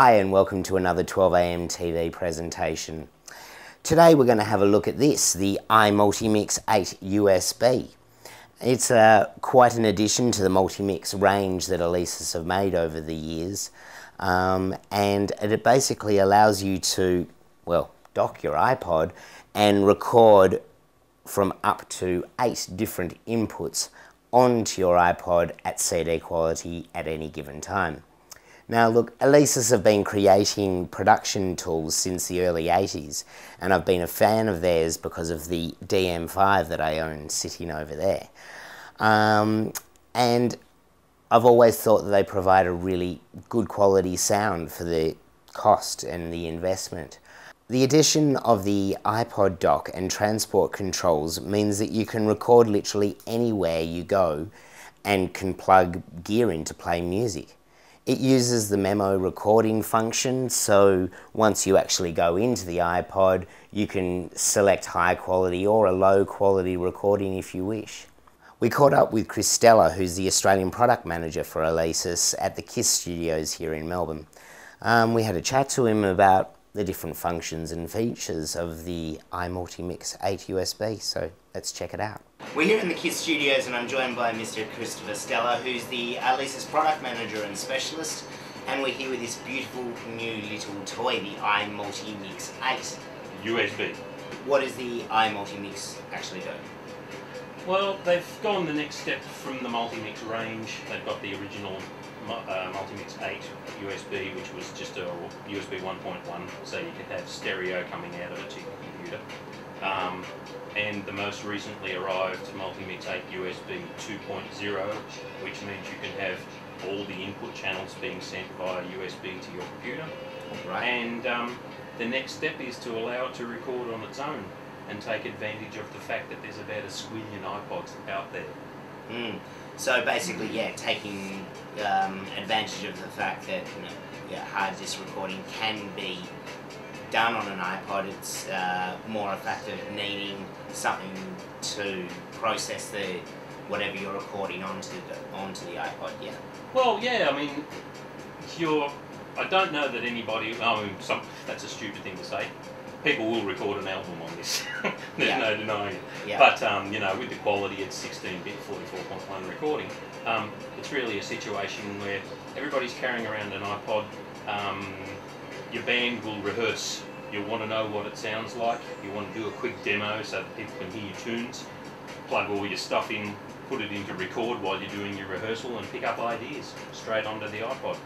Hi and welcome to another 12 AM TV presentation. Today we're going to have a look at this, the iMultiMix 8 USB. It's quite an addition to the Multimix range that Alesis have made over the years, and it basically allows you to, well, dock your iPod and record from up to 8 different inputs onto your iPod at CD quality at any given time. Now look, Alesis have been creating production tools since the early 80s, and I've been a fan of theirs because of the DM5 that I own sitting over there. And I've always thought that they provide a really good quality sound for the cost and the investment. The addition of the iPod dock and transport controls means that you can record literally anywhere you go and can plug gear in to play music. It uses the memo recording function, so once you actually go into the iPod, you can select high quality or a low quality recording if you wish. We caught up with Chris Stella, who's the Australian product manager for Alesis at the KISS studios here in Melbourne. We had a chat to him about the different functions and features of the iMultiMix 8 USB, so let's check it out. We're here in the KISS studios and I'm joined by Mr. Christopher Stella, who's the Alesis product manager and specialist, and we're here with this beautiful new little toy, the iMultiMix 8 USB. What does the iMultiMix actually do? Well, they've gone the next step from the Multimix range. They've got the original Multimix 8 USB, which was just a USB 1.1, so you could have stereo coming out of it to your computer. And the most recently arrived Multimix 8 USB 2.0, which means you can have all the input channels being sent via USB to your computer. Right. And the next step is to allow it to record on its own and take advantage of the fact that there's about a squillion iPods out there. So basically, yeah, taking advantage of the fact that hard disk recording can be done on an iPod. It's more a fact of needing something to process whatever you're recording onto the iPod. Yeah. Well, yeah. I mean, I don't know that anybody. I mean, that's a stupid thing to say. People will record an album on this. There's no denying it. Yeah. But you know, with the quality, it's 16-bit 44.1 recording. It's really a situation where everybody's carrying around an iPod. Your band will rehearse. You'll want to know what it sounds like. You want to do a quick demo so that people can hear your tunes. Plug all your stuff in, put it into record while you're doing your rehearsal, and pick up ideas straight onto the iPod.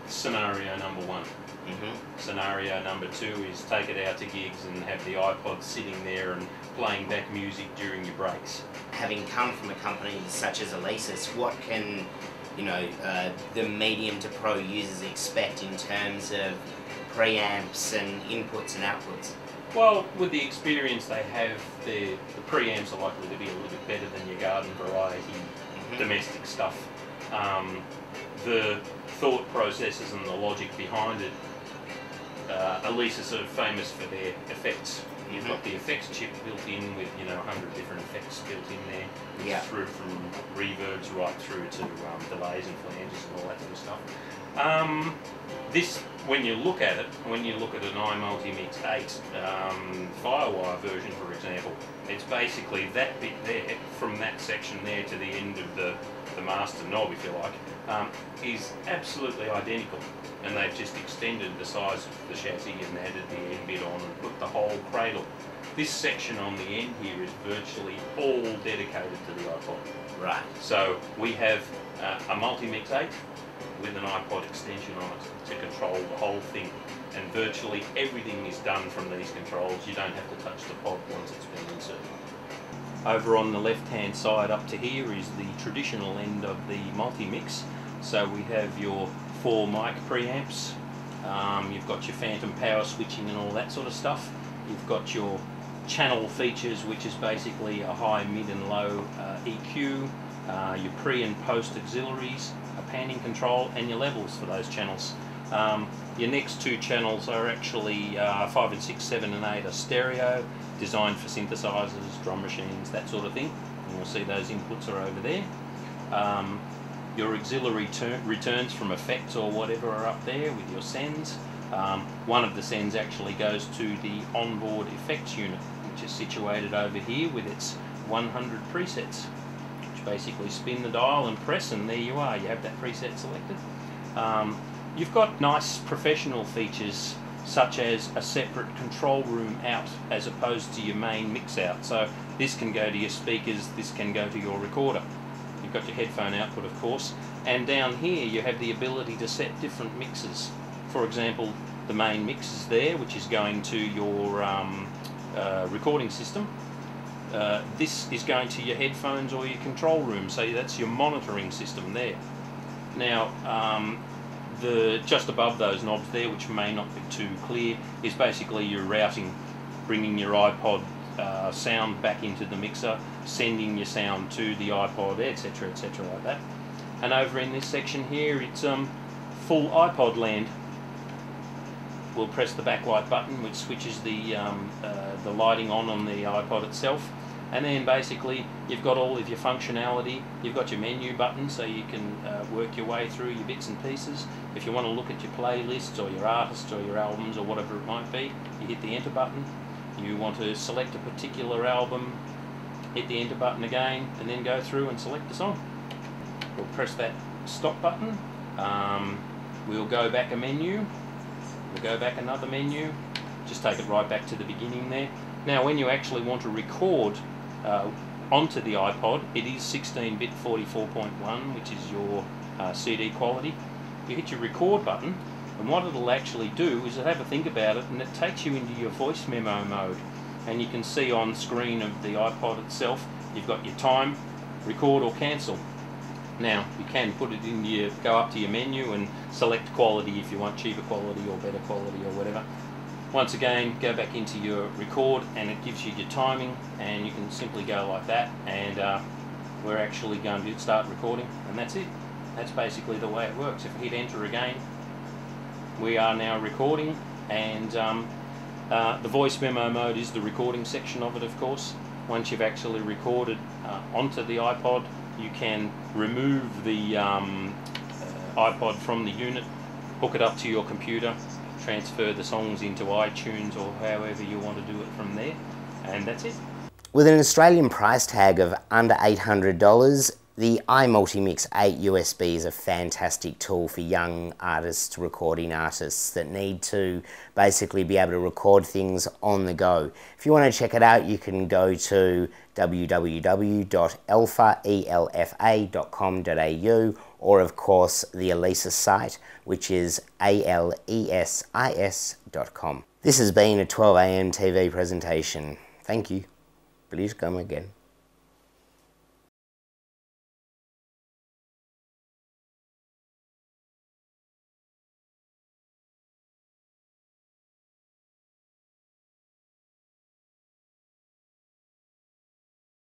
Scenario number one. Scenario number two is take it out to gigs and have the iPod sitting there and playing back music during your breaks. Having come from a company such as Alesis, what can the medium to pro users expect in terms of preamps and inputs and outputs? Well, with the experience they have, the preamps are likely to be a little bit better than your garden variety domestic stuff. The thought processes and the logic behind it, Alesis are famous for their effects. You've got the effects chip built in with 100 different effects built in there. Yeah. Through from reverbs right through to delays and flanges and all that sort of stuff. This, when you look at it, when you look at an iMultiMix 8 Firewire version, for example, it's basically that bit there, from that section there to the end of the master knob, if you like, is absolutely identical. And they've just extended the size of the chassis and added the end bit on and put the whole cradle. This section on the end here is virtually all dedicated to the iPod. Right. So we have a Multimix 8 with an iPod extension on it to control the whole thing. And virtually everything is done from these controls. You don't have to touch the pod once it's been inserted. Over on the left-hand side up to here is the traditional end of the Multimix. So we have your 4 mic preamps, you've got your phantom power switching and all that sort of stuff. You've got your channel features, which is basically a high, mid and low EQ, your pre and post auxiliaries, a panning control, and your levels for those channels. Your next 2 channels are actually 5 and 6, 7 and 8 are stereo, designed for synthesizers, drum machines, that sort of thing. And you'll see those inputs are over there. Your auxiliary returns from effects or whatever are up there with your sends. One of the sends actually goes to the onboard effects unit, which is situated over here with its 100 presets, which basically spin the dial and press, and there you are, you have that preset selected. You've got nice professional features such as a separate control room out as opposed to your main mix out. So this can go to your speakers, this can go to your recorder. You've got your headphone output, of course, and down here you have the ability to set different mixes. For example, the main mix is there, which is going to your recording system. This is going to your headphones or your control room, so that's your monitoring system there. Now, just above those knobs there, which may not be too clear, is basically your routing, bringing your iPod sound back into the mixer, sending your sound to the iPod, etc, etc, like that. And over in this section here, it's full iPod land. We'll press the backlight button, which switches the lighting on the iPod itself, and then basically you've got all of your functionality. You've got your menu button, so you can work your way through your bits and pieces. If you want to look at your playlists or your artists or your albums or whatever it might be, you hit the enter button. You want to select a particular album, hit the enter button again, and then go through and select the song. We'll press that stop button. We'll go back a menu. We'll go back another menu, just take it right back to the beginning there. Now when you actually want to record onto the iPod, it is 16-bit 44.1, which is your CD quality. You hit your record button, and what it'll actually do is have a think about it, and it takes you into your voice memo mode. And you can see on screen of the iPod itself, you've got your time, record or cancel. Now, you can put it in your, go up to your menu and select quality if you want cheaper quality or better quality or whatever. Once again, go back into your record and it gives you your timing, and you can simply go like that, and we're actually going to start recording, and that's it. That's basically the way it works. If I hit enter again, we are now recording, and the voice memo mode is the recording section of it, of course. Once you've actually recorded onto the iPod, you can remove the iPod from the unit, hook it up to your computer, transfer the songs into iTunes or however you want to do it from there, and that's it. With an Australian price tag of under $800, the iMultiMix 8 USB is a fantastic tool for young artists, recording artists that need to basically be able to record things on the go. If you want to check it out, you can go to www.elfa.com.au, or of course the Alesis site, which is alesis.com. This has been a 12am TV presentation. Thank you. Please come again.